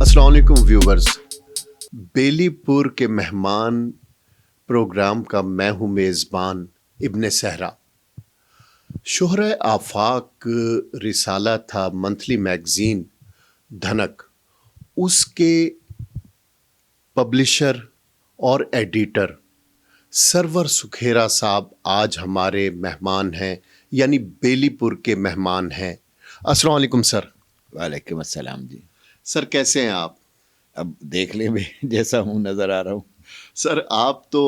السلام علیکم ویورز، بیلی پور کے مہمان پروگرام کا میں ہوں میزبان ابن صحرا۔ شہرۂ آفاق رسالہ تھا منتھلی میگزین دھنک، اس کے پبلشر اور ایڈیٹر سرور سکھیرا صاحب آج ہمارے مہمان ہیں، یعنی بیلی پور کے مہمان ہیں۔ السلام علیکم سر۔ وعلیکم السلام جی۔ سر کیسے ہیں آپ؟ اب دیکھ لیں میں جیسا ہوں نظر آ رہا ہوں۔ سر آپ تو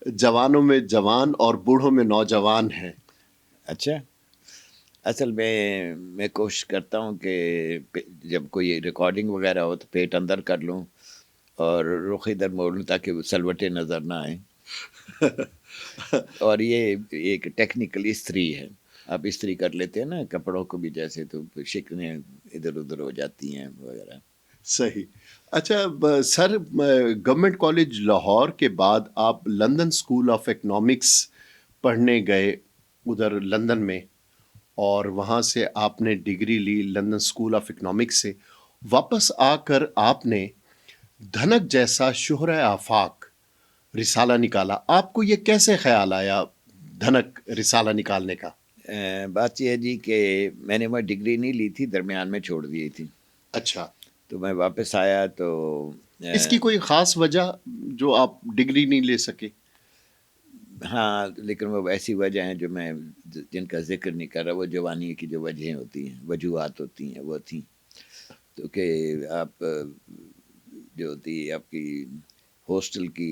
جوانوں میں جوان اور بوڑھوں میں نوجوان ہیں۔ اچھا، اصل میں کوشش کرتا ہوں کہ جب کوئی ریکارڈنگ وغیرہ ہو تو پیٹ اندر کر لوں اور رخ ادھر موڑ لوں تاکہ سلوٹے نظر نہ آئیں۔ اور یہ ایک ٹیکنیکل استری ہے، آپ استری کر لیتے ہیں نا کپڑوں کو بھی، جیسے تو شکنیں ادھر ادھر ہو جاتی ہیں وغیرہ۔ صحیح۔ اچھا سر، گورنمنٹ کالج لاہور کے بعد آپ لندن اسکول آف اکنامکس پڑھنے گئے ادھر لندن میں، اور وہاں سے آپ نے ڈگری لی لندن اسکول آف اکنامکس سے۔ واپس آ کر آپ نے دھنک جیسا شہرۂ آفاق رسالہ نکالا۔ آپ کو یہ کیسے خیال آیا دھنک رسالہ نکالنے کا؟ بات یہ ہے جی کہ میں نے وہ ڈگری نہیں لی تھی، درمیان میں چھوڑ دی تھی۔ اچھا، تو میں واپس آیا تو اس کی کوئی خاص وجہ جو آپ ڈگری نہیں لے سکے؟ ہاں، لیکن وہ ایسی وجہ ہیں جو میں جن کا ذکر نہیں کر رہا، وہ جوانی کی جو وجہیں ہوتی ہیں، وجوہات ہوتی ہیں، وہ تھیں۔ تو کہ آپ جو ہوتی ہے آپ کی ہاسٹل کی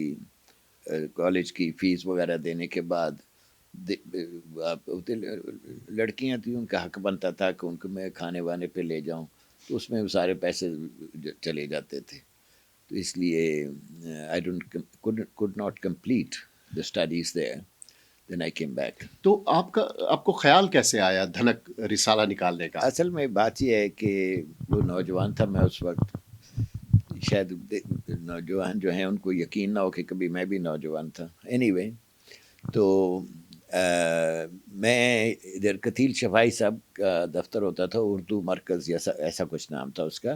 کالج کی فیس وغیرہ دینے کے بعد آپ ہوتے لڑکیاں تھیں، ان کا حق بنتا تھا کہ ان کو میں کھانے وانے پہ لے جاؤں، تو اس میں سارے پیسے چلے جاتے تھے۔ تو اس لیے I could not complete the studies there. Then I came back. تو آپ کو خیال کیسے آیا دھنک رسالہ نکالنے کا؟ اصل میں بات یہ ہے کہ وہ نوجوان تھا میں اس وقت، شاید نوجوان جو ہیں ان کو یقین نہ ہو کہ کبھی میں بھی نوجوان تھا۔ Anyway، تو میں ادھر کتیل شفائی صاحب کا دفتر ہوتا تھا، اردو مرکز یا ایسا کچھ نام تھا اس کا،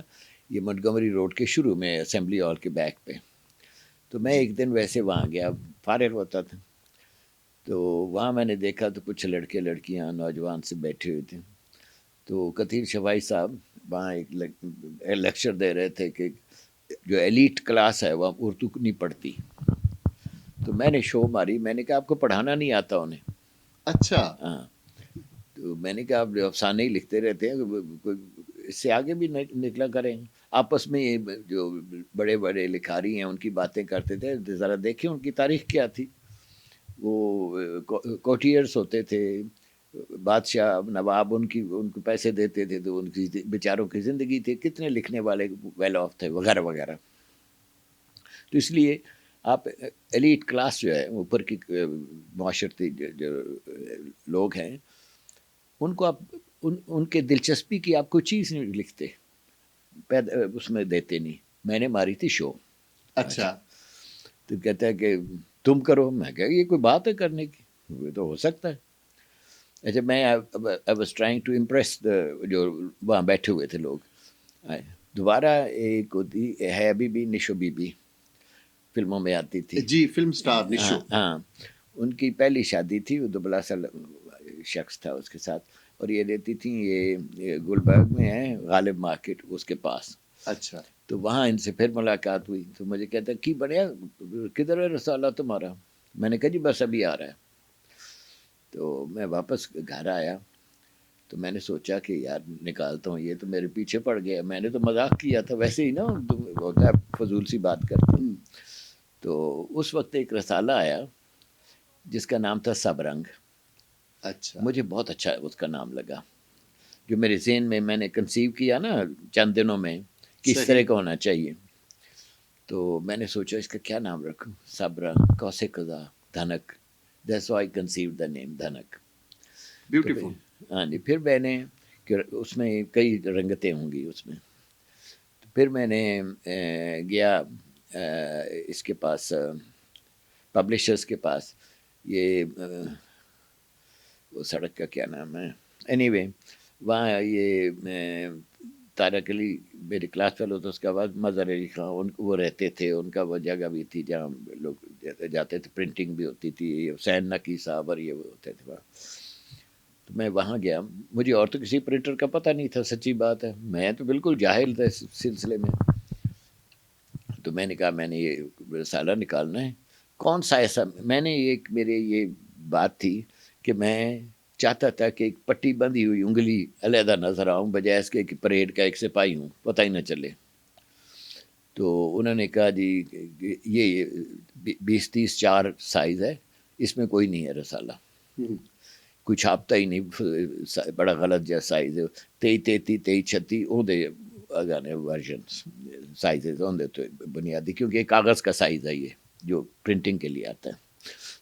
یہ منٹگمری روڈ کے شروع میں اسمبلی ہال کے بیک پہ۔ تو میں ایک دن ویسے وہاں گیا، فارغ ہوتا تھا، تو وہاں میں نے دیکھا تو کچھ لڑکے لڑکیاں نوجوان سے بیٹھے ہوئے تھے۔ تو کتیل شفائی صاحب وہاں ایک لیکچر دے رہے تھے کہ جو ایلیٹ کلاس ہے وہ اردو نہیں پڑھتی۔ تو میں نے شو ماری، میں نے کہا آپ کو پڑھانا نہیں آتا انہیں؟ اچھا، ہاں۔ تو میں نے کہا آپ جو افسانے ہی لکھتے رہتے ہیں، اس سے آگے بھی نکلا کریں۔ آپس میں یہ جو بڑے بڑے لکھاری ہیں ان کی باتیں کرتے تھے، ذرا دیکھیں ان کی تاریخ کیا تھی۔ وہ کوٹیئرس ہوتے تھے، بادشاہ نواب ان کو پیسے دیتے تھے تو ان کی بیچاروں کی زندگی تھی، کتنے لکھنے والے ویل آف تھے وغیرہ وغیرہ۔ تو اس لیے آپ ایلیٹ کلاس جو ہے اوپر کی معاشرتی جو لوگ ہیں، ان کو آپ ان کے دلچسپی کی آپ کوئی چیز نہیں لکھتے، اس میں دیتے نہیں۔ میں نے ماری تھی شو۔ اچھا، تو کہتا ہے کہ تم کرو۔ میں کہا یہ کوئی بات ہے کرنے کی، یہ تو ہو سکتا ہے۔ اچھا، میں I was trying to impress جو وہاں بیٹھے ہوئے تھے لوگ۔ دوبارہ ایک ہوتی ہے ابھی بھی نشو بی بی، فلموں میں آتی تھی جی، فلم سٹار نشو۔ ہاں، ان کی پہلی شادی تھی، وہ دبلا سا شخص تھا اس کے ساتھ، اور یہ رہتی تھیں یہ گلبرگ میں ہے غالب مارکیٹ، اس کے پاس۔ اچھا، تو وہاں ان سے پھر ملاقات ہوئی، تو مجھے کہتا کی بنیا کدھر ہے رسالہ تمہارا؟ میں نے کہا جی بس ابھی آ رہا ہے۔ تو میں واپس گھر آیا تو میں نے سوچا کہ یار نکالتا ہوں، یہ تو میرے پیچھے پڑ گیا۔ میں نے تو مذاق کیا تھا، ویسے ہی نا ہوتا ہے فضول سی بات کرتے۔ تو اس وقت ایک رسالہ آیا جس کا نام تھا سب رنگ۔ اچھا، مجھے بہت اچھا اس کا نام لگا، جو میرے ذہن میں نے کنسیو کیا نا چند دنوں میں کہ اس صحیح. طرح کا ہونا چاہیے. تو میں نے سوچا اس کا کیا نام رکھوں, صبر کوسے قضا دھنک, دیٹس وائی کنسیو دا نیم دھنک. تو بیوٹیفل. ہاں جی, پھر میں نے کہ اس میں کئی رنگتیں ہوں گی اس میں. پھر میں نے گیا اس کے پاس, پبلشرز کے پاس, یہ وہ سڑک کا کیا نام ہے, اینی وے وہاں یہ طارق علی میرے کلاس فیلو تھا, اس کے بعد مظہر علی خان وہ رہتے تھے, ان کا وہ جگہ بھی تھی جہاں لوگ جاتے تھے, پرنٹنگ بھی ہوتی تھی, حسین نقی صاحب اور یہ وہ ہوتے تھے وہاں. تو میں وہاں گیا, مجھے اور تو کسی پرنٹر کا پتہ نہیں تھا, سچی بات ہے, میں تو بالکل جاہل تھا اس سلسلے میں. تو میں نے کہا میں نے یہ رسالہ نکالنا ہے, کون سا ایسا, میں نے ایک میرے یہ بات تھی کہ میں چاہتا تھا کہ ایک پٹی بندھی ہوئی انگلی علیحدہ نظر آؤں, بجائے اس کے کہ پریڈ کا ایک سپاہی ہوں, پتہ ہی نہ چلے. تو انہوں نے کہا جی یہ 20-30-4 سائز ہے, اس میں کوئی نہیں ہے رسالہ, کوئی چھاپتا ہی نہیں, بڑا غلط جیسا سائز ہے, 23-33-36 وہ دے اگانے ورژن سائزز ہوں دے تو بنیادی, کیونکہ یہ کاغذ کا سائز ہے یہ جو پرنٹنگ کے لیے آتا ہے.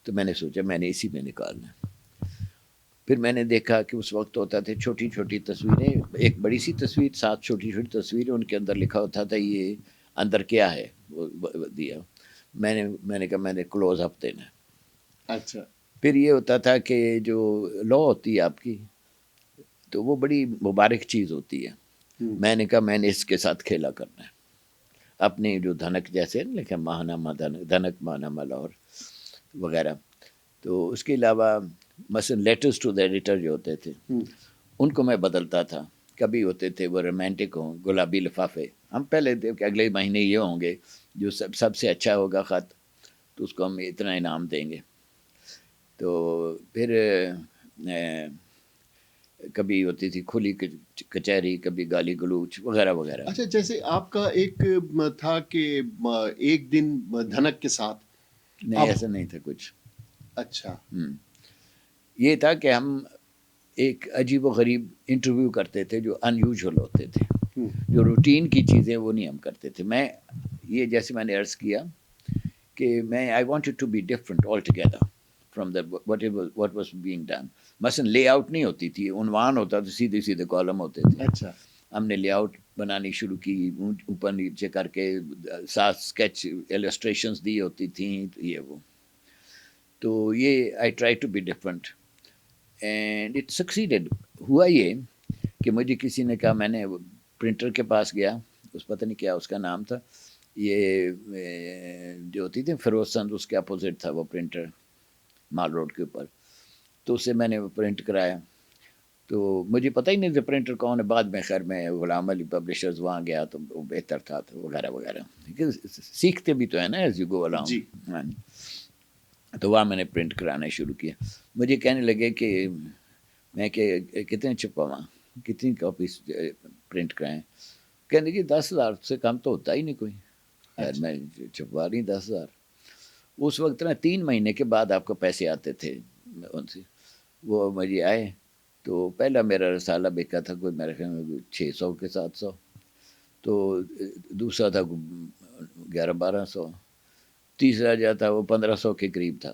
تو میں نے سوچا میں نے اسی میں نکالنا ہے. پھر میں نے دیکھا کہ اس وقت ہوتا تھے چھوٹی چھوٹی تصویریں, ایک بڑی سی تصویر 7 چھوٹی چھوٹی تصویریں, ان کے اندر لکھا ہوتا تھا یہ اندر کیا ہے, وہ دیا. میں نے کہا میں نے کلوز اپ دینا. اچھا. پھر یہ ہوتا تھا کہ جو لا ہوتی ہے آپ کی, تو وہ بڑی مبارک چیز ہوتی ہے. میں نے کہا میں نے اس کے ساتھ کھیلا کرنا ہے, اپنے جو دھنک جیسے لکھا ماہنامہ دھنک ماہنامہ لاہور وغیرہ. تو اس کے علاوہ مثلا لیٹرز ٹو دا ایڈیٹر جو ہوتے تھے ان کو میں بدلتا تھا. کبھی ہوتے تھے وہ رومانٹک ہوں, گلابی لفافے, ہم پہلے کہ اگلے مہینے یہ ہوں گے جو سب سے اچھا ہوگا خط تو اس کو ہم اتنا انعام دیں گے. تو پھر کبھی ہوتی تھی کھلی کچہری, کبھی گالی گلوچ وغیرہ وغیرہ. اچھا, جیسے آپ کا ایک تھا کہ ایک دن دھنک کے ساتھ, نہیں ایسا نہیں تھا کچھ. اچھا. یہ تھا کہ ہم ایک عجیب و غریب انٹرویو کرتے تھے جو ان یوزول ہوتے تھے, جو روٹین کی چیزیں وہ نہیں ہم کرتے تھے. میں یہ جیسے میں نے عرض کیا کہ میں I wanted to be different altogether from the what was being done. مثلا لے آؤٹ نہیں ہوتی تھی, عنوان ہوتا تھا, سیدھے سیدھے کالم ہوتے تھے. اچھا. ہم نے لے آؤٹ بنانی شروع کی, اوپر نیچے کر کے 7 اسکیچ ایلسٹریشنز دی ہوتی تھیں, یہ وہ. تو یہ I try to be different and it succeeded. ہوا یہ کہ مجھے کسی نے کہا, میں نے پرنٹر کے پاس گیا, اس پتہ نہیں کیا اس کا نام تھا, یہ جو ہوتی تھی فیروز سند, اس کے اپوزٹ تھا وہ پرنٹر مال روڈ کے اوپر. تو اس سے میں نے پرنٹ کرایا. تو مجھے پتہ ہی نہیں تھا پرنٹر کون ہے. بعد میں خیر میں غلام علی پبلشرز وہاں گیا تو وہ بہتر تھا وغیرہ وغیرہ. سیکھتے بھی تو ہے نا ایز یو گو الاؤنگ. جی. تو وہاں میں نے پرنٹ کرانا شروع کیا. مجھے کہنے لگے کہ میں کہ کتنے چھپواں, کتنی کاپیز پرنٹ کرائیں. کہنے لگے 10,000 سے کم تو ہوتا ہی نہیں کوئی. خیر میں چھپوا رہی 10,000. اس وقت نا 3 مہینے کے بعد آپ کو پیسے آتے تھے ان سے. وہ مجھے آئے تو پہلا میرا رسالہ بکا تھا کوئی میرے خیال میں 600 کے 700. تو دوسرا تھا 1100-1200. تیسرا جو تھا وہ 1500 کے قریب تھا.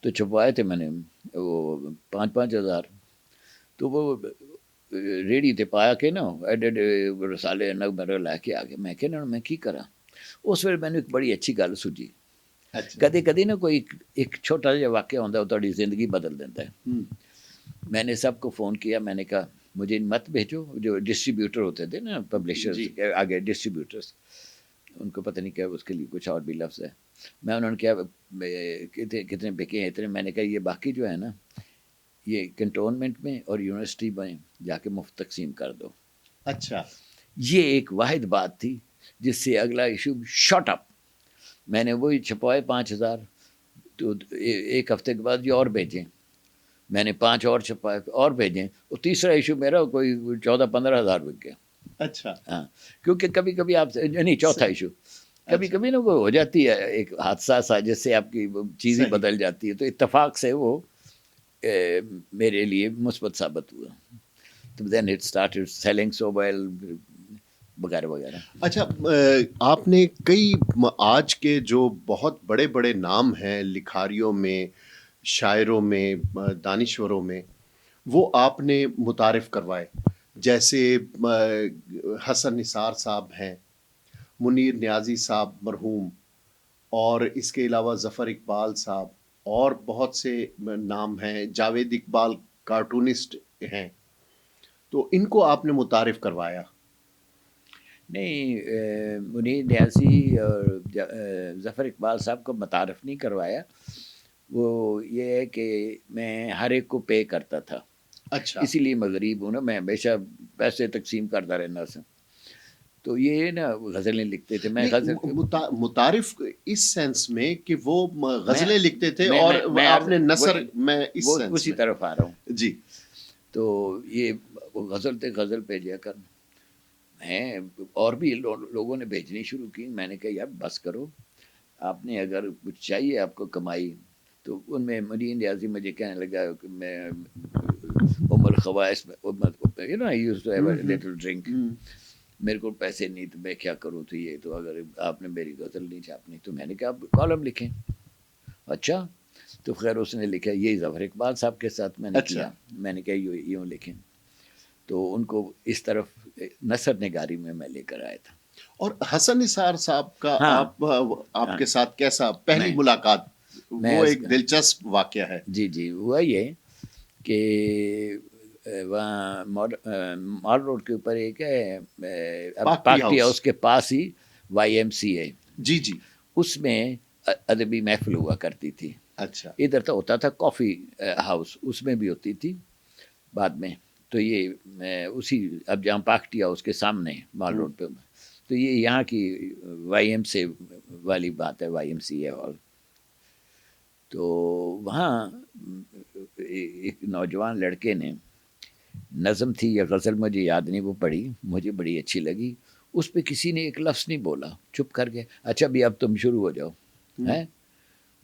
تو چھپوائے تھے میں نے وہ 5,000. تو وہ ریڈی تے پایا کہ نا ایڈیڈ رسالے نہ میرے لے کے آگے. میں کہ میں کی کرا. اس ویل میں نے ایک بڑی اچھی گل سوچی. کدی کدی نا کوئی ایک چھوٹا جہا واقعہ ہوتا ہے وہ تھوڑی زندگی بدل دیتا ہے. میں نے سب کو فون کیا, میں نے کہا مجھے مت بھیجو. جو ڈسٹریبیوٹر ہوتے تھے نا پبلشرز آگے ڈسٹریبیوٹرز, ان کو پتہ نہیں کیا اس کے لیے کچھ اور بھی لفظ ہے. میں انہوں نے کیا کتنے بکے ہیں اتنے. میں نے کہا یہ باقی جو ہے نا یہ کنٹونمنٹ میں اور یونیورسٹی میں جا کے مفت تقسیم کر دو. اچھا. یہ ایک واحد بات تھی جس سے اگلا ایشو شاٹ اپ. میں نے وہی چھپوائے 5,000. تو ایک ہفتے کے بعد یہ اور بھیجیں. میں نے 5 اور چھپائے اور بھیجیں. وہ تیسرا ایشو میرا کوئی 14-15 ہزار بک گیا. اچھا. ہاں, کیونکہ کبھی کبھی آپ نہیں, چوتھا ایشو کبھی کبھی نا وہ ہو جاتی ہے ایک حادثہ سا جس سے آپ کی چیز ہی بدل جاتی ہے. تو اتفاق سے وہ میرے لیے مثبت ثابت ہوا. تو then it started selling so well. وغیرہ وغیرہ. اچھا آپ نے کئی آج کے جو بہت بڑے بڑے نام ہیں لکھاریوں میں، شاعروں میں، دانشوروں میں، وہ آپ نے متعارف کروائے. جیسے حسن نثار صاحب ہیں، منیر نیازی صاحب مرحوم، اور اس کے علاوہ ظفر اقبال صاحب، اور بہت سے نام ہیں. جاوید اقبال کارٹونسٹ ہیں، تو ان کو آپ نے متعارف کروایا. نہیں، منیر نیازی اور ظفر اقبال صاحب کو متعارف نہیں کروایا. وہ یہ ہے کہ میں ہر ایک کو پے کرتا تھا، اچھا، اسی لیے میں غریب ہوں نا. میں ہمیشہ پیسے تقسیم کرتا رہنا سا. تو یہ نا غزلیں لکھتے تھے. میں غزل نہیں متعارف اس سینس میں کہ وہ میں غزلیں لکھتے تھے میں اور میں آپ نے نثر میں اس وہ سینس اسی میں. طرف آ رہا ہوں. جی تو یہ غزل تھے، غزل بھیجا کر. میں اور بھی لوگوں نے بھیجنی شروع کی. میں نے کہا یار بس کرو، آپ نے اگر کچھ چاہیے آپ کو کمائی. تو ان میں منیر نیازی مجھے کہنے لگا کہ میں الخوائس لٹل ڈرنک، میرے کو پیسے نہیں تو میں کیا کروں. تو یہ تو اگر آپ نے میری غزل نہیں چھاپنی تو میں نے کہا آپ کالم لکھیں. اچھا، تو خیر اس نے لکھا. یہ ظفر اقبال صاحب کے ساتھ میں نے اچھا. کیا. میں نے کہا یوں لکھیں. تو ان کو اس طرف نثر نگاری میں لے کر آیا تھا. اور حسن نثار صاحب کا ہاں آپ ہاں کے ساتھ کیسا پہلی میں ملاقات؟ میں وہ ایک دلچسپ واقعہ ہے. جی ہوا یہ کہ وہاں مال روڈ کے اوپر ایک ہے پاک پاک ٹی ہاؤس کے پاس ہی وائی ایم سی ہے. جی جی. اس میں ادبی محفل ہوا کرتی تھی. اچھا. ادھر تو ہوتا تھا کافی ہاؤس، اس میں بھی ہوتی تھی بعد میں. تو یہ اسی اب جہاں پاک ٹی ہاؤس کے سامنے مال روڈ پہ. تو یہ یہاں کی وائی ایم سے والی بات ہے، وائی ایم سی ہے. اور تو وہاں ایک نوجوان لڑکے نے نظم تھی یا غزل مجھے یاد نہیں، وہ پڑھی، مجھے بڑی اچھی لگی. اس پہ کسی نے ایک لفظ نہیں بولا، چپ کر کے اچھا بھی اب تم شروع ہو جاؤ. ہے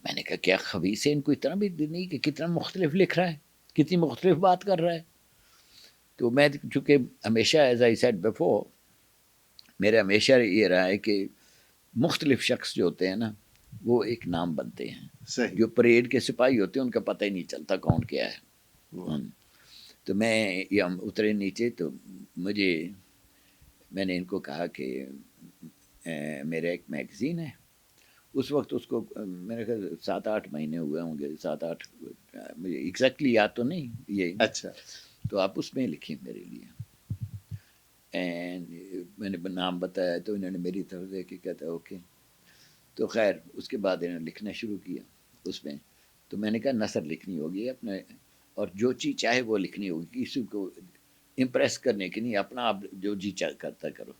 میں نے کہا کیا خبیث ہے، ان کو اتنا بھی نہیں کہ کتنا مختلف لکھ رہا ہے، کتنی مختلف بات کر رہا ہے. تو میں چونکہ ہمیشہ ایز آئی سیڈ بیفور میرا ہمیشہ یہ رہا ہے کہ مختلف شخص جو ہوتے ہیں نا وہ ایک نام بنتے ہیں. صحیح. جو پریڈ کے سپاہی ہوتے ہیں ان کا پتہ ہی نہیں چلتا کون کیا ہے. تو میں ہم اترے نیچے تو میں نے ان کو کہا کہ میرا ایک میگزین ہے. اس وقت اس کو میرے خیال 7-8 مہینے ہوئے ہوں گے، 7-8 مجھے ایگزیکٹلی یاد تو نہیں یہ. اچھا. تو آپ اس میں لکھیں میرے لیے. اینڈ میں نے نام بتایا تو انہوں نے میری طرف دیکھ کے کہتا ہے اوکے. تو خیر اس کے بعد انہوں نے لکھنا شروع کیا اس میں. تو میں نے کہا نثر لکھنی ہوگی اپنے، اور جو چیز چاہے وہ لکھنی ہوگی، کسی کو امپریس کرنے کی نہیں، اپنا آپ جو جی کرتا کرو.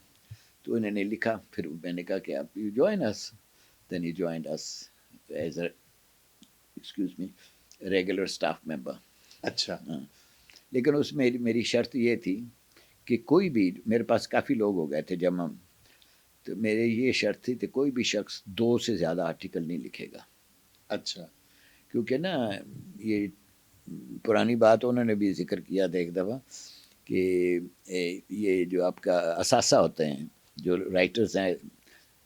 تو انہوں نے لکھا. پھر میں نے کہا کہ آپ you join us. Then he joined us as a excuse me regular staff member. اچھا. لیکن اس میں میری شرط یہ تھی کہ کوئی بھی، میرے پاس کافی لوگ ہو گئے تھے جب ہم، تو میرے یہ شرط تھی کہ کوئی بھی شخص 2 سے زیادہ آرٹیکل نہیں لکھے گا. اچھا. کیونکہ نا یہ پرانی بات انہوں نے بھی ذکر کیا تھا ایک دفعہ کہ یہ جو آپ کا اثاثہ ہوتے ہیں، جو رائٹرز ہیں،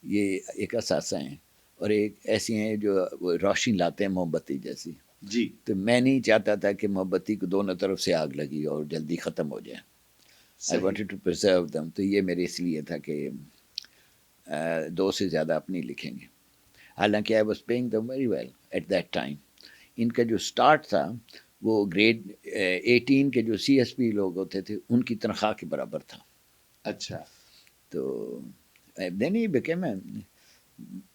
یہ ایک اثاثہ ہیں اور ایک ایسی ہیں جو روشنی لاتے ہیں موم بتی جیسی. جی. تو میں نہیں چاہتا تھا کہ موم بتی کو دونوں طرف سے آگ لگی اور جلدی ختم ہو جائے. آئی وانٹیڈ ٹو پرزرو دم. تو یہ میرے اس لیے تھا کہ 2 سے زیادہ آپ نہیں لکھیں گے. حالانکہ I was paying them very well at that time. ان کا جو سٹارٹ تھا وہ گریڈ 18 کے جو سی ایس پی لوگ ہوتے تھے ان کی تنخواہ کے برابر تھا. اچھا. تو then he became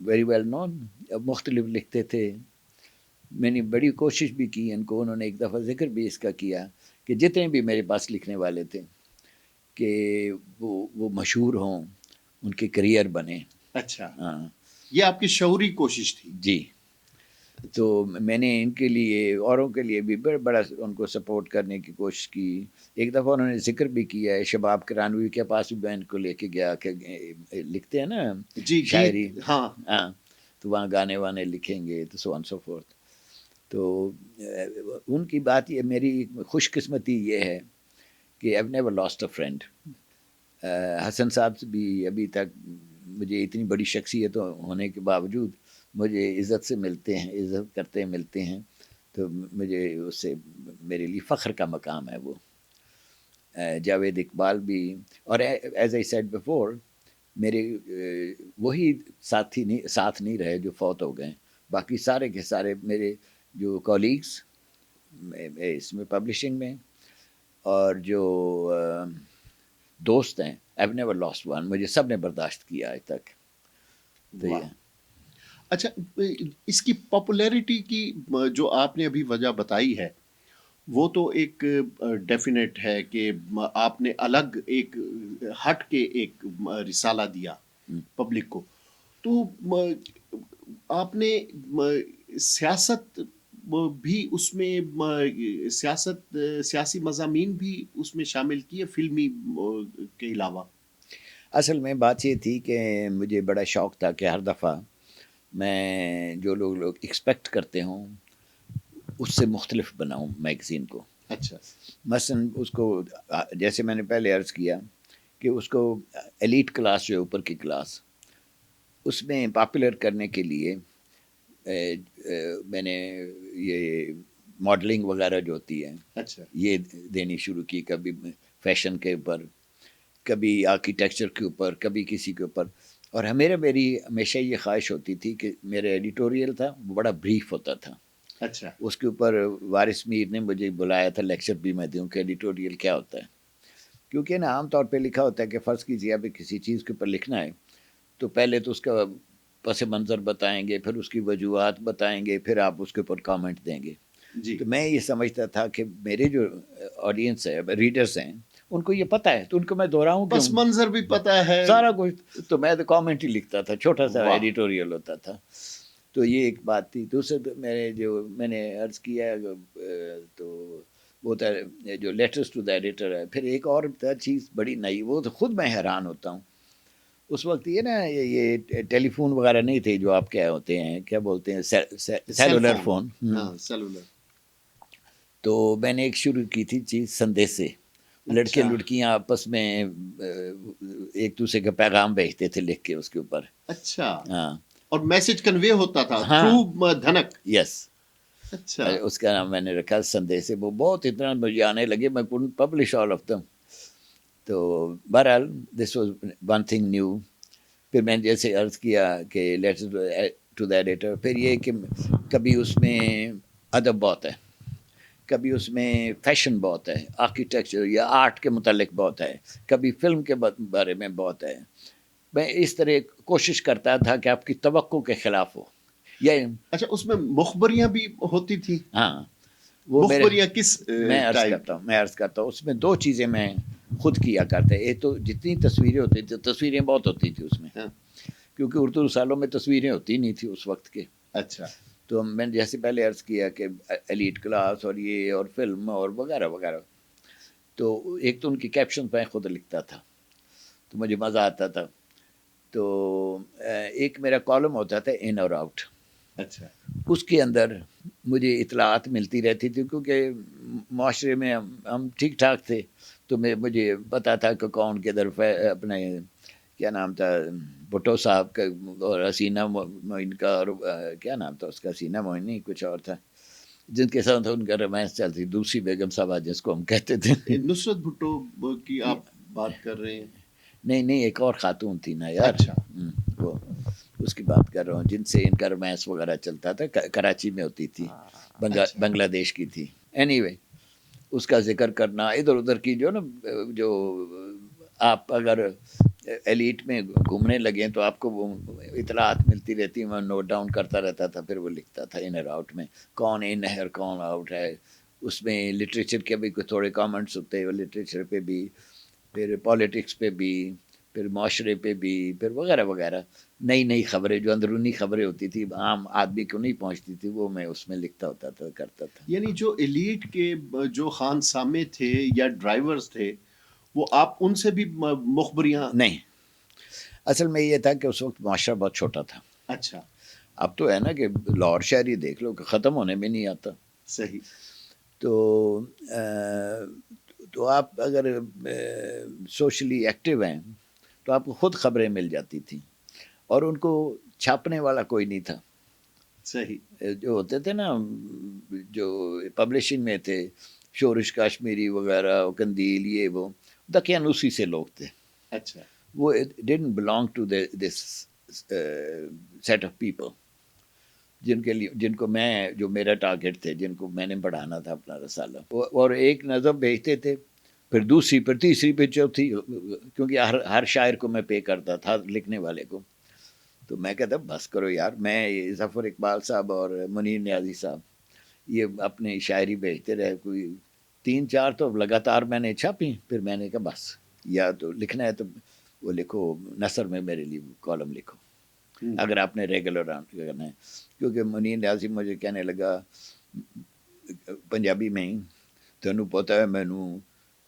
very well known. مختلف لکھتے تھے. میں نے بڑی کوشش بھی کی ان کو. انہوں نے ایک دفعہ ذکر بھی اس کا کیا کہ جتنے بھی میرے پاس لکھنے والے تھے کہ وہ مشہور ہوں، ان کے کریئر بنے. اچھا. ہاں یہ آپ کی شعوری کوشش تھی. جی. تو میں نے ان کے لیے اوروں کے لیے بھی بڑا ان کو سپورٹ کرنے کی کوشش کی. ایک دفعہ انہوں نے ذکر بھی کیا ہے شباب کرانوی کے پاس بھی میں ان کو لے کے گیا کہ لکھتے ہیں نا جی شاعری. ہاں. تو وہاں گانے وانے لکھیں گے تو سو آن سو فورتھ. تو ان کی بات یہ، میری خوش قسمتی یہ ہے کہ I've never lost a friend. حسن صاحب سے بھی ابھی تک مجھے اتنی بڑی شخصیت ہونے کے باوجود مجھے عزت سے ملتے ہیں، عزت کرتے ملتے ہیں، تو مجھے اس سے میرے لیے فخر کا مقام ہے وہ. جاوید اقبال بھی، اور ایز آئی سیڈ بیفور میرے وہی ساتھی نہیں ساتھ نہیں رہے جو فوت ہو گئے. باقی سارے کے سارے میرے جو کولیگس اس میں پبلشنگ میں، اور جو دوست ہیں، I've never lost one، مجھے سب نے برداشت کیا آج تک. تو واہ. یہ اچھا، اس کی پاپولیرٹی کی جو آپ نے ابھی وجہ بتائی ہے وہ تو ایک ڈیفینیٹ ہے کہ آپ نے الگ ایک ہٹ کے ایک رسالہ دیا پبلک کو. تو آپ نے سیاست بھی اس میں سیاسی مضامین بھی اس میں شامل کیے فلمی کے علاوہ؟ اصل میں بات یہ تھی کہ مجھے بڑا شوق تھا کہ ہر دفعہ میں جو لوگ ایکسپیکٹ کرتے ہوں اس سے مختلف بناؤں میگزین کو. اچھا. مثلاً اس کو جیسے میں نے پہلے عرض کیا کہ اس کو ایلیٹ کلاس جو اوپر کی کلاس اس میں پاپولر کرنے کے لیے میں نے یہ ماڈلنگ وغیرہ جو ہوتی ہے اچھا. یہ دینی شروع کی. کبھی فیشن کے اوپر، کبھی آرکیٹیکچر کے اوپر، کبھی کسی کے اوپر. اور میری ہمیشہ یہ خواہش ہوتی تھی کہ میرا ایڈیٹوریل تھا وہ بڑا بریف ہوتا تھا. اچھا. اس کے اوپر وارث میر نے مجھے بلایا تھا لیکچر بھی میں دوں کہ ایڈیٹوریل کیا ہوتا ہے. کیونکہ نا عام طور پہ لکھا ہوتا ہے کہ فرض کیجیے ابھی کسی چیز کے اوپر لکھنا ہے تو پہلے تو اس کا پس منظر بتائیں گے، پھر اس کی وجوہات بتائیں گے، پھر آپ اس کے اوپر کامنٹ دیں گے. جی. تو میں یہ سمجھتا تھا کہ میرے جو آڈینس ہے، ریڈرز ہیں، ان کو یہ پتہ ہے تو ان کو میں دہراؤں کیوں؟ پس منظر بھی پتہ ہے، سارا کچھ. تو میں تو کامنٹ ہی لکھتا تھا، چھوٹا سا واہ. ایڈیٹوریل ہوتا تھا. تو یہ ایک بات تھی. دوسرے میں نے عرض کیا تو وہ تھا جو لیٹرز ٹو دا ایڈیٹر ہے. پھر ایک اور چیز بڑی نئی، وہ تو خود میں حیران ہوتا ہوں. اس وقت یہ نا یہ ٹیلی فون وغیرہ نہیں تھے جو آپ کیا ہوتے ہیں، کیا بولتے ہیں، سیلولر فون. ہاں، سیلولر. تو میں نے ایک شروع کی تھی چیز سندیسے. لڑکے لڑکیاں آپس میں ایک دوسرے کا پیغام بھیجتے تھے لکھ کے اس کے اوپر. اچھا. ہاں، اور میسج کنوے ہوتا تھا ہاں. تھرو دھنک. یس. اچھا. اس کا نام میں نے رکھا سندیسے. وہ بہت اتنا مجھے آنے لگے، میں پبلش آل آف دم. تو بہرحال this was one thing new. پھر میں نے جیسے عرض کیا کہ لیٹر ٹو دا ایڈیٹر. پھر یہ کہ کبھی اس میں ادب بہت ہے، کبھی اس میں فیشن بہت ہے، آرکیٹیکچر یا آرٹ کے متعلق بہت ہے، کبھی فلم کے بارے میں بہت ہے. میں اس طرح کوشش کرتا تھا کہ آپ کی توقع کے خلاف ہو. اچھا، اس میں مخبریاں بھی ہوتی تھی؟ ہاں، وہ مخبریاں کس میں عرض کرتا ہوں اس میں دو چیزیں میں خود کیا کرتا. ایک تو جتنی تصویریں ہوتی تھیں، تصویریں بہت ہوتی تھی اس میں، کیونکہ اردو رسالوں میں تصویریں ہوتی نہیں تھی اس وقت کے. اچھا. تو میں نے جیسے پہلے عرض کیا کہ ایلیٹ کلاس اور یہ اور فلم اور وغیرہ وغیرہ. تو ایک تو ان کی کیپشن میں خود لکھتا تھا تو مجھے مزہ آتا تھا. تو ایک میرا کالم ہوتا تھا ان اور آؤٹ. اچھا. اس کے اندر مجھے اطلاعات ملتی رہتی تھی کیونکہ معاشرے میں ہم ٹھیک ٹھاک تھے. تو مجھے پتا تھا کہ کون کدھر اپنے کیا نام تھا بھٹو صاحب کا، اور حسینہ معین کا، اور کیا نام تھا اس کا، حسینہ معین نہیں کچھ اور تھا، جن کے ساتھ ان کا رومانس چلتی. دوسری بیگم صاحبہ جس کو ہم کہتے تھے. نصرت بھٹو کی آپ بات کر رہے ہیں؟ نہیں، ایک اور خاتون تھی نا یار. اچھا. وہ اس کی بات کر رہا ہوں جن سے ان کا رومانس وغیرہ چلتا تھا. کراچی میں ہوتی تھی، بنگلہ دیش کی تھی. اینی وے اس کا ذکر کرنا ادھر ادھر کی جو نا، جو آپ اگر ایلیٹ میں گھومنے لگیں تو آپ کو وہ اطلاعات ملتی رہتی. میں نوٹ ڈاؤن کرتا رہتا تھا، پھر وہ لکھتا تھا ان اور آؤٹ میں کون ان ہے اور کون آؤٹ ہے. اس میں لٹریچر کے بھی تھوڑے کامنٹس ہوتے ہیں، لٹریچر پہ بھی، پھر پالیٹکس پہ بھی، پھر معاشرے پہ بھی، پھر وغیرہ وغیرہ. نئی خبریں جو اندرونی خبریں ہوتی تھی عام آدمی کو نہیں پہنچتی تھی، وہ میں اس میں لکھتا ہوتا تھا، کرتا تھا. یعنی جو ایلیٹ کے جو خان سامے تھے یا ڈرائیورز تھے، وہ آپ ان سے بھی مخبریاں؟ نہیں، اصل میں یہ تھا کہ اس وقت معاشرہ بہت چھوٹا تھا. اچھا. اب تو ہے نا کہ لاہور شہر ہی دیکھ لو کہ ختم ہونے میں نہیں آتا. صحیح. تو تو آپ اگر سوشلی ایکٹیو ہیں تو آپ کو خود خبریں مل جاتی تھیں، اور ان کو چھاپنے والا کوئی نہیں تھا. صحیح. جو ہوتے تھے نا جو پبلشنگ میں تھے، شورش کاشمیری وغیرہ، قندیل، یہ وہ دقیانوسی سے لوگ تھے. اچھا. وہ didn't belong to this set of people جن کے لیے، جن کو میں، جو میرا ٹارگیٹ تھے، جن کو میں نے پڑھانا تھا اپنا رسالہ. اور ایک نظم بھیجتے تھے، پھر دوسری، پھر تیسری، پھر چوتھی، کیونکہ ہر شاعر کو میں پے کرتا تھا، لکھنے والے کو. تو میں کہتا بس کرو یار، میں ظفر اقبال صاحب اور منیر نیازی صاحب یہ اپنی شاعری بھیجتے رہے، کوئی 3-4 تو لگاتار میں نے چھاپی. پھر میں نے کہا بس، یا تو لکھنا ہے تو وہ لکھو، نثر میں میرے لیے کالم لکھو، اگر آپ نے ریگولر کرنا ہے. کیونکہ منیر نیازی مجھے کہنے لگا پنجابی میں ہی، تینوں پتہ ہے مینوں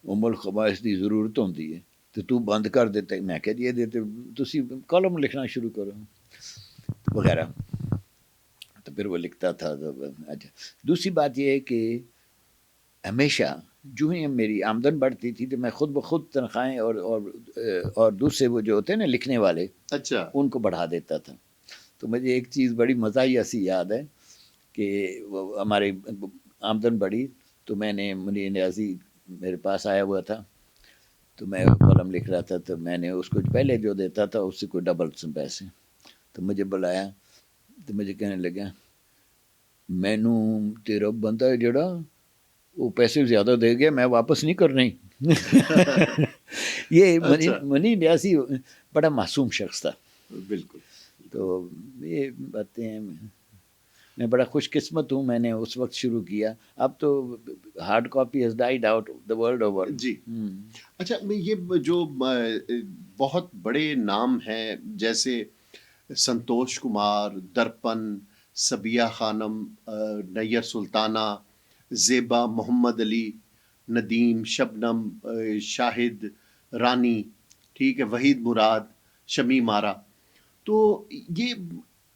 ام الخبائث دی ضرورت ہوندی ہے تو بند کر دیتے. میں کہا جی یہ دیتے تسی کالم لکھنا شروع کرو وغیرہ. تو پھر وہ لکھتا تھا. اچھا، دوسری بات یہ ہے کہ ہمیشہ جو ہی میری آمدن بڑھتی تھی تو میں خود بخود تنخواہیں اور دوسرے وہ جو ہوتے ہیں نا لکھنے والے، اچھا. ان کو بڑھا دیتا تھا. تو مجھے ایک چیز بڑی مزاحیہ سی یاد ہے کہ ہماری آمدن بڑھی تو میں نے، منیر نیازی میرے پاس آیا ہوا تھا تو میں کالم لکھ رہا تھا، تو میں نے اس کو پہلے جو دیتا تھا اس سے کوئی ڈبل پیسے. تو مجھے بلایا تو مجھے کہنے لگا مینوں تیرا بندہ ہے جڑا وہ پیسے زیادہ دے گیا، میں واپس نہیں کرنے. یہ منیر نیازی بڑا معصوم شخص تھا. بالکل. تو یہ باتیں ہیں. میں بڑا خوش قسمت ہوں، میں نے اس وقت شروع کیا. اب تو hard copy has died out the world over. جی. اچھا، میں یہ جو بہت بڑے نام ہیں جیسے سنتوش کمار، درپن، صبیہ خانم، نیر سلطانہ، زیبا، محمد علی، ندیم، شبنم، شاہد رانی، ٹھیک ہے، وحید مراد، شمیم آرا، تو یہ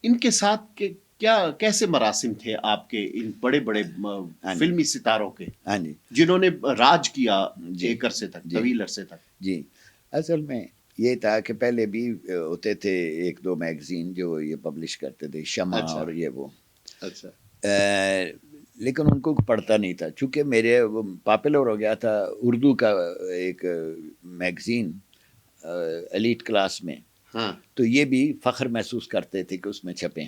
ان کے ساتھ کیا کیسے مراسم تھے آپ کے ان بڑے بڑے فلمی ستاروں کے، ہاں جی، جنہوں نے راج کیا جی، ایک عرصے تک، جی، طویل عرصے تک؟ جی. اصل میں یہ تھا کہ پہلے بھی ہوتے تھے 1-2 میگزین جو یہ پبلش کرتے تھے، شمع اچھا. اور یہ وہ. اچھا. لیکن ان کو پڑھتا نہیں تھا. چونکہ میرے وہ پاپولر ہو گیا تھا اردو کا ایک میگزین ایلیٹ کلاس میں، ہاں. تو یہ بھی فخر محسوس کرتے تھے کہ اس میں چھپیں.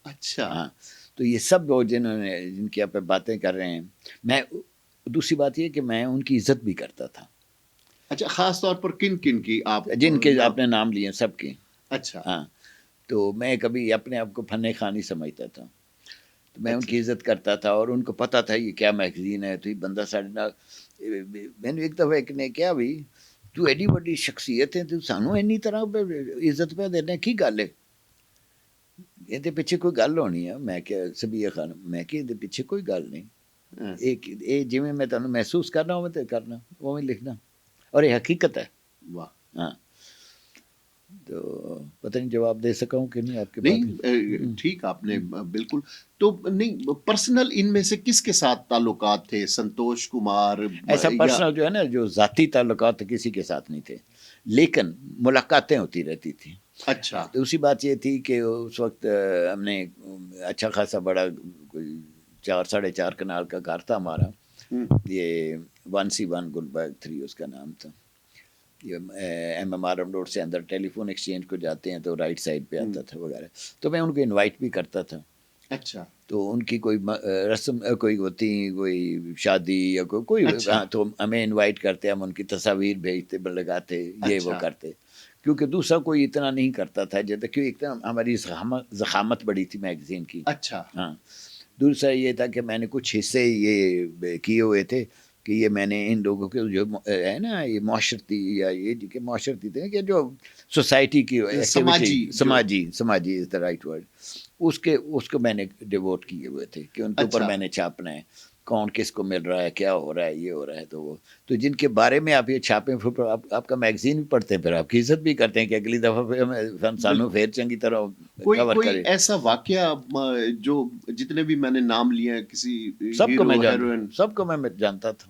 اچھا. ہاں. تو یہ سب لوگ جن کی آپ باتیں کر رہے ہیں، میں دوسری بات یہ کہ میں ان کی عزت بھی کرتا تھا. اچھا، خاص طور پر کن کن کی آپ جن کے آپ نے نام لیے سب کے. اچھا. ہاں. تو میں کبھی اپنے آپ کو فن خانی سمجھتا تھا، تو میں ان کی عزت کرتا تھا، اور ان کو پتہ تھا یہ کیا میگزین ہے. تو یہ بندہ ساڑھے نال، میں نے ایک دفعہ ایک نے کیا بھی تو ایڈی بڑی شخصیت ہے تو سانو اینی طرح عزت پہ دینے کی گل ہے، یہ پیچھے کوئی گل ہونی ہے. میں کہ صبیہ خانم، میں کہ یہ پیچھے کوئی گل نہیں، ایک جی میں تمہیں محسوس کرنا وہ تو کرنا، وہ لکھنا، اور یہ حقیقت ہے. واہ. ہاں. تو پتہ نہیں جواب دے سکا ہوں کہ نہیں آپ کے بات. نہیں، ٹھیک آپ نے بالکل. تو نہیں، پرسنل ان میں سے کس کے ساتھ تعلقات تھے؟ سنتوش کمار ایسا پرسنل جو ہے نا، جو ذاتی تعلقات کسی کے ساتھ نہیں تھے، لیکن ملاقاتیں ہوتی رہتی تھیں. اچھا. دوسری بات یہ تھی کہ اس وقت ہم نے اچھا خاصا بڑا کوئی 4-4.5 کنال کا گھر تھا ہمارا. یہ 1C1 گلبرگ 3 اس کا نام تھا. یہ MMRM روڈ سے اندر ٹیلی فون ایکسچینج کو جاتے ہیں تو رائٹ سائڈ پہ آتا تھا وغیرہ. تو میں ان کو انوائٹ بھی کرتا تھا. اچھا. تو ان کی کوئی رسم کوئی ہوتی، کوئی شادی یا کوئی تو ہمیں انوائٹ کرتے، ہم ان کی تصاویر بھیجتے، لگاتے، یہ وہ کرتے. کیونکہ دوسرا کوئی اتنا نہیں کرتا تھا جیسے کہ ایک ہماری ضخامت بڑی تھی میگزین کی. اچھا. ہاں. دوسرا یہ تھا کہ میں نے کچھ حصے یہ کیے ہوئے تھے کہ یہ میں نے ان لوگوں کے جو ہے نا یہ معاشرتی یا یہ کہ معاشرتی تھے کہ جو سوسائٹی کی سماجی از دا رائٹ ورڈ، اس کو میں نے ڈیووٹ کیے ہوئے تھے کہ ان کے اوپر میں نے چھاپنا ہے، کون کس کو مل رہا ہے، کیا ہو رہا ہے، یہ ہو رہا ہے. تو وہ تو جن کے بارے میں آپ یہ چھاپیں، پھر آپ کا میگزین بھی پڑھتے ہیں، پھر آپ کی عزت بھی کرتے ہیں کہ اگلی دفعہ سانو پھر چنگی طرح کور کوئی کرے. ایسا واقعہ جو جتنے بھی میں نے نام لیے ہیں، کسی سب کو ہیرو میں ہیروئن؟ سب کو میں جانتا تھا.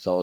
100